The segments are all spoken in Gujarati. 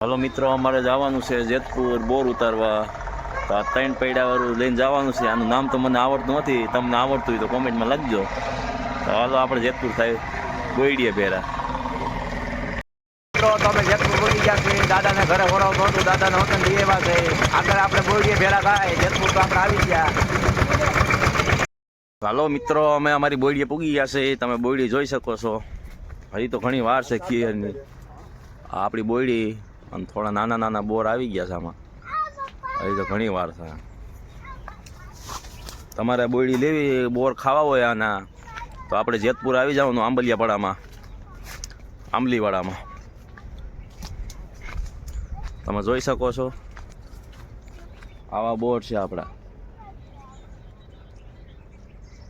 હલો મિત્રો, અમારે જવાનું છે જેતપુર બોર ઉતારવા. તો આ 3 પૈડાવાળું લઈને જવાનું છે. આનું નામ તો મને આવડતું નથી, તમને આવડતું હોય તો કોમેન્ટમાં લખજો. તો હાલો આપણે જેતપુર થાય બોયડીએ ભેરા. મિત્રો તમે જેતપુર બોલી ગયા છે, દાદાને ઘરે વરાવતો હતું, દાદાને હોટલ લઈ આવ્યા છે. આગળ આપણે બોયડીએ ભેરા થાય જેતપુર, તો આપણે આવી ગયા. હાલો મિત્રો, અમે અમારી બોયડીએ પૂગી ગયા છે. તમે બોયડી જોઈ શકો છો. હજી તો ઘણી વાર છે ખીયરની. આપણી બોયડી અને થોડા નાના નાના બોર આવી ગયા છે આમાં. હજી તો ઘણી વાર છે. તમારે બોયડી લેવી, બોર ખાવા હોય આના, તો આપણે જેતપુર આવી જવાનું, આંબલિયાપાડામાં, આંબલીવાડામાં. તમે જોઈ શકો છો આવા બોર છે આપણા.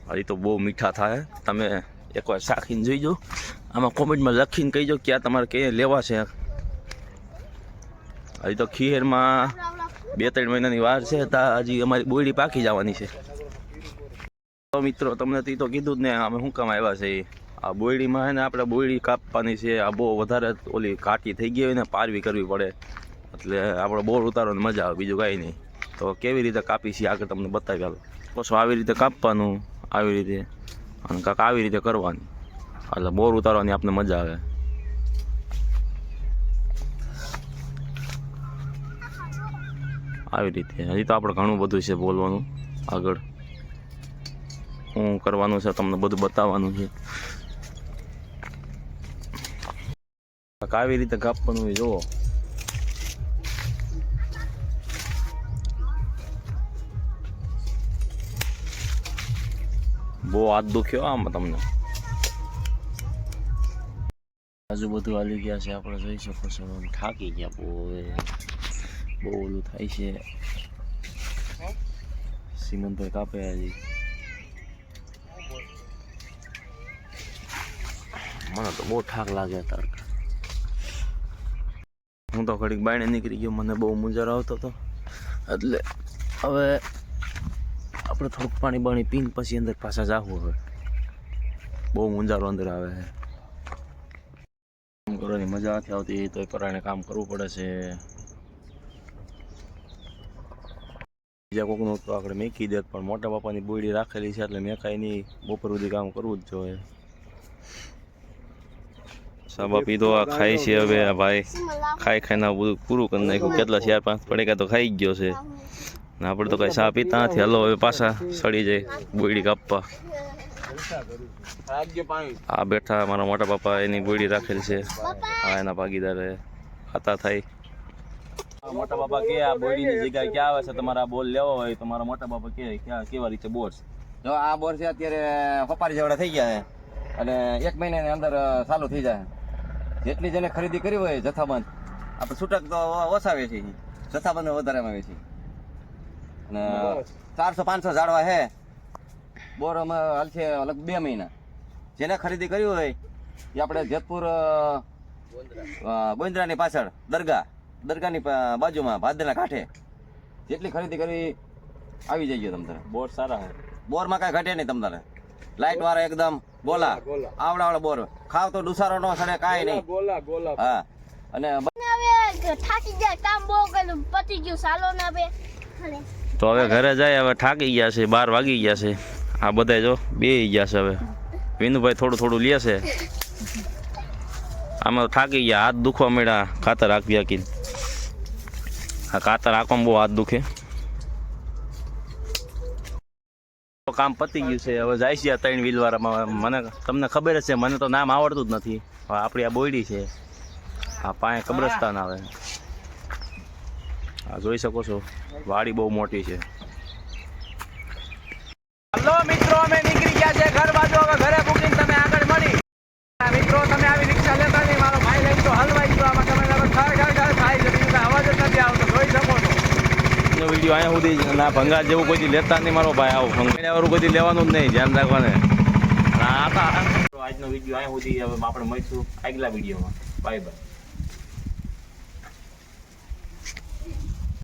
હજી તો બહુ મીઠા થાય. તમે એકવાર ચાખીને જોઈજો. આમાં કોમેન્ટમાં લખીને કહીજો ક્યાં તમારે ક્યાં લેવા છે. હજી તો ખીરમાં 2-3 મહિનાની વાર છે, ત્યાં હજી અમારી બોયડી પાકી જવાની છે. તો મિત્રો તમને તો કીધું જ ને, અમે શું કામ આવ્યા છે. આ બોયડીમાં છે ને આપણે બોયડી કાપવાની છે. આ બહુ વધારે ઓલી કાટી થઈ ગઈ હોય ને, પારવી કરવી પડે, એટલે આપણે બોર ઉતારવાની મજા આવે, બીજું કાંઈ નહીં. તો કેવી રીતે કાપી છે આગળ તમને બતાવી આલો. પછી આવી રીતે કાપવાનું, આવી રીતે, અને કાંક આવી રીતે કરવાની, એટલે બોર ઉતારવાની આપણે મજા આવે. આવી રીતે. હજી તો આપણે ઘણું બધું છે બોલવાનું. આગળ શું કરવાનું છે તમને બધું બતાવવાનું છે. આવી રીતે કાપવાનું હોય જુઓ. બહુ હાથ દુખ્યો આમાં તમને. આજુ બધું હાલી ગયા છે, આપણે જોઈ શકો છો. થાકી ગયા બહુ ઓલું થાય છે. સિમંતભાઈ કાપે હજી. મને તો બહુ થાક લાગે તડકા. હું તો ઘડીક બાયણે નીકળી ગયો, મને બહુ મુંજારો આવતો હતો, એટલે હવે આપણે થોડુંક પાણી બાણી પીને પછી અંદર પાછા જાવું. હવે બહુ મુંજારો અંદર આવે છે. કામ કરવાની મજા નથી આવતી, તો પરાણે કામ કરવું પડે છે. બીજા કોકનું તો આપણે મેકી દેત, પણ મોટા બાપાની બોયડી રાખેલી છે એટલે મેં કાંઈ નહીં, બપોર સુધી કામ કરવું જ જોઈએ. સાબા પીધો આ ખાઈ છે હવે. આ ભાઈ ખાઈને બધું પૂરું કરી નાખ્યું. કેટલા 4-5 પડીકા તો ખાઈ ગયો છે. આપણે તો કઈ ચા પીતા નથી. હલો હવે પાછા સડી જાય બોયડી કાપવા. આ બેઠા મારા મોટા બાપા, એની બોયડી રાખેલી છે. આ એના ભાગીદાર ખાતા થાય. મોટા બાપા કે આ બોયડીની જગ્યાએ ક્યાં આવે છે, તમારા બોર લેવો હોય તો મારા મોટા બાપા કે ક્યાં કેવા રીતે બોર છે. જો આ બોર છે અત્યારે પપારી જેવડા થઈ ગયા છે, અને 1 મહિનાની અંદર ચાલુ થઈ જાય. જેટલી જેને ખરીદી કરી હોય જથ્થાબંધ, આપણે છૂટક તો ઓછાવે છે, જથ્થાબંધ વધારેમાં આવે છે. અને 400-500 ઝાડવા છે બોર હાલ છે લગભગ 2 મહિના. જેને ખરીદી કરી હોય એ આપણે જેતપુર ગોંદરાની પાછળ દરગાહની બાજુમાં ભાદરના કાંઠે જેટલી ખરીદી કરી આવી જઈએ. તમને બોર સારા છે, બોરમાં કાંઈ ઘટે નહીં. તમને લાઈટ વાળા એકદમ ગોલા આવડા બોર. ખાવ તો ડુસારો નો સડે, કાંઈ નહીં. હા, અને થાકી જાય, કામ બહુ કર્યું, પતી ગયું, સાલો ના બે. તો હવે ઘરે જાય. હવે થાકી ગયા છે, 12 વાગી ગયા છે. આ બધા જો બેહી ગયા છે. હવે વિનુભાઈ થોડું થોડું લે છે. આમાં થાકી ગયા, હાથ દુખવા મળ્યા કાતર હાંકી હાંકીને. આ કાતર હાંકવામાં બહુ હાથ દુખે. કામ પતી ગયું છે. હવે જાય છે 3 વ્હીલવાળામાં. મને તમને ખબર જ છે, મને તો નામ આવડતું જ નથી. હવે આપણી આ બોયડી છે, આ પાસે કબ્રસ્તાન આવે. આ જોઈ શકો છો, વાડી બહુ મોટી છે. હલો મિત્રો, અમે નીકળી ગયા છે ઘર બાજુ. હવે ઘરે બુકિંગ તમે આગળ મળી. મિત્રો તમે આવી રિક્ષા લેતા નહીં, મારો ભાઈ લઈને તો હલવાઈ ગયો. આમાં તમે ખડ ખાઈ છે, બીજું અવાજ જ નથી આવતો, જોઈ શકો છો. વિડીયો અહીંયા સુધી ના ભંગાર જેવું કોઈ લેતા નહીં મારો ભાઈ. આવું ભંગારવાળું કોઈ લેવાનું જ નહીં, ધ્યાન રાખવાને. આજનો વિડીયો અહીંયા સુધી. હવે આપણે મળીશું આગલા વિડીયોમાં. Bye bye.